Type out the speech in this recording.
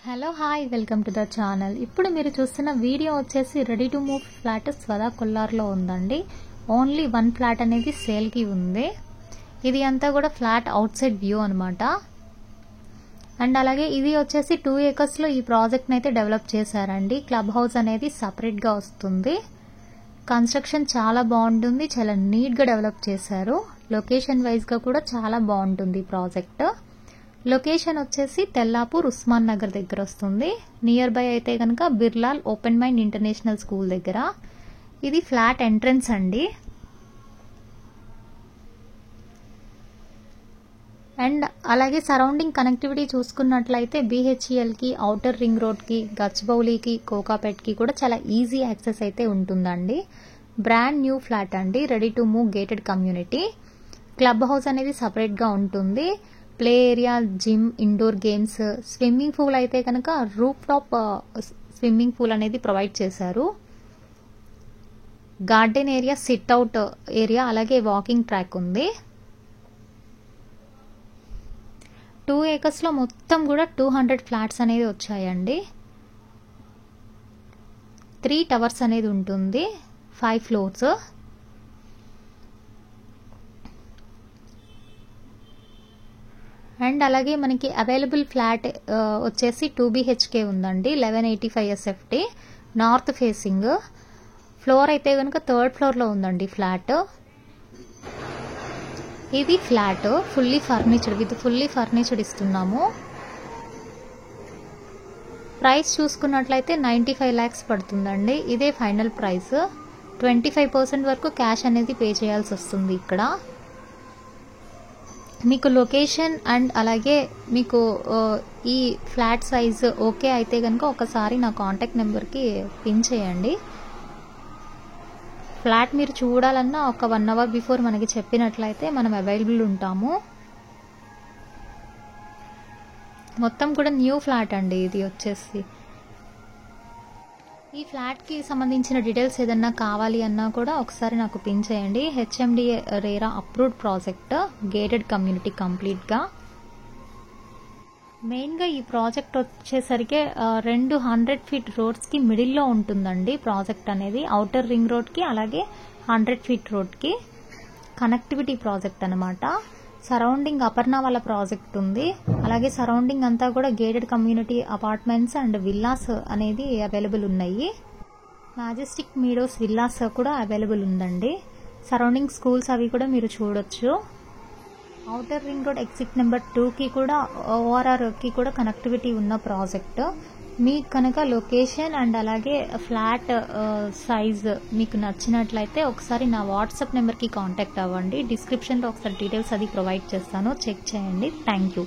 Hello hi welcome to the channel. ఇప్పుడు మీరు చూస్తున్న వీడియో వచ్చేసి రెడీ టు మూవ్ ఫ్లాట్ స్వదా కొల్లార్లో ఉందండి. ఓన్లీ వన్ ఫ్లాట్ అనేది సేల్కి ఉంది. ఇది అంతా కూడా ఫ్లాట్ అవుట్ సైడ్ వ్యూ అనమాట. అండ్ అలాగే ఇది వచ్చేసి 2 acres ఈ ప్రాజెక్ట్ని అయితే డెవలప్ చేశారండి. క్లబ్ హౌస్ అనేది సపరేట్గా వస్తుంది. కన్స్ట్రక్షన్ చాలా బాగుంటుంది, చాలా నీట్గా డెవలప్ చేశారు. లొకేషన్ వైజ్గా కూడా చాలా బాగుంటుంది ప్రాజెక్ట్. లొకేషన్ వచ్చేసి తెల్లాపూర్ ఉస్మాన్ నగర్ దగ్గర వస్తుంది. నియర్ బై అయితే కనుక బిర్లాల్ ఓపెన్ మైండ్ ఇంటర్నేషనల్ స్కూల్ దగ్గర. ఇది ఫ్లాట్ ఎంట్రన్స్ అండి. అండ్ అలాగే సరౌండింగ్ కనెక్టివిటీ చూసుకున్నట్లయితే BHELకి, ఔటర్ రింగ్ రోడ్కి, గచ్చిబౌలికి, కోకాపేట్కి కూడా చాలా ఈజీ యాక్సెస్ అయితే ఉంటుందండి. బ్రాండ్ న్యూ ఫ్లాట్ అండి, ready to move gated community. Club house అనేది సపరేట్గా ఉంటుంది. Play area, gym, indoor games, swimming pool అయితే కనుక రూఫ్ టాప్ స్విమ్మింగ్ పూల్ అనేది ప్రొవైడ్ చేశారు. Garden area, sit out area, అలాగే వాకింగ్ ట్రాక్ ఉంది. 2 acres మొత్తం కూడా 200 ఫ్లాట్స్ అనేది వచ్చాయండి. 3 towers అనేది ఉంటుంది, 5 floors. అండ్ అలాగే మనకి అవైలబుల్ ఫ్లాట్ వచ్చేసి 2 BHK ఉందండి. 1185 SFT, నార్త్ ఫేసింగ్. ఫ్లోర్ అయితే కనుక 3rd floorలో ఉందండి ఫ్లాట్. ఇది ఫ్లాట్ ఫుల్లీ ఫర్నిచర్డ్, విత్ ఫుల్లీ ఫర్నిచర్డ్ ఇస్తున్నాము. ప్రైస్ చూసుకున్నట్లయితే 95 lakhs పడుతుందండి. ఇదే ఫైనల్ ప్రైస్. 25% వరకు క్యాష్ అనేది పే చేయాల్సి వస్తుంది ఇక్కడ. మీకు లొకేషన్ అండ్ అలాగే మీకు ఈ ఫ్లాట్ సైజ్ ఓకే అయితే కనుక ఒకసారి నా కాంటాక్ట్ నెంబర్కి పిన్ చేయండి. ఫ్లాట్ మీరు చూడాలన్నా ఒక 1 hour బిఫోర్ మనకి చెప్పినట్లయితే మనం అవైలబుల్ ఉంటాము. మొత్తం కూడా న్యూ ఫ్లాట్ అండి ఇది వచ్చేసి. ఈ ఫ్లాట్కి సంబంధించిన డీటెయిల్స్ ఏదన్నా కావాలి అన్నా కూడా ఒకసారి నాకు పిన్ చేయండి. HMDA RERA approved project, gated community కంప్లీట్గా. మెయిన్గా ఈ ప్రాజెక్ట్ వచ్చేసరికి 200 feet రోడ్స్కి మిడిల్లో ఉంటుందండి ప్రాజెక్ట్ అనేది. ఔటర్ రింగ్ రోడ్కి అలాగే 100 feet రోడ్కి కనెక్టివిటీ ప్రాజెక్ట్ అనమాట. సరౌండింగ్ అపర్ణ వాళ్ళ ప్రాజెక్ట్ ఉంది. అలాగే సరౌండింగ్ అంతా కూడా gated community apartments and villas అనేది అవైలబుల్ ఉన్నాయి. మ్యాజెస్టిక్ మీడోస్ విల్లాస్ కూడా అవైలబుల్ ఉందండి. సరౌండింగ్ స్కూల్స్ అవి కూడా మీరు చూడొచ్చు. Outer ring road exit number 2కి కూడా ORRకి కూడా కనెక్టివిటీ ఉన్న ప్రాజెక్ట్. మీకు కనుక లొకేషన్ అండ్ అలాగే ఫ్లాట్ సైజ్ మీకు నచ్చినట్లయితే ఒకసారి నా వాట్సాప్ నెంబర్కి కాంటాక్ట్ అవ్వండి. డిస్క్రిప్షన్లో ఒకసారి డీటెయిల్స్ అది ప్రొవైడ్ చేస్తాను, చెక్ చేయండి. Thank you.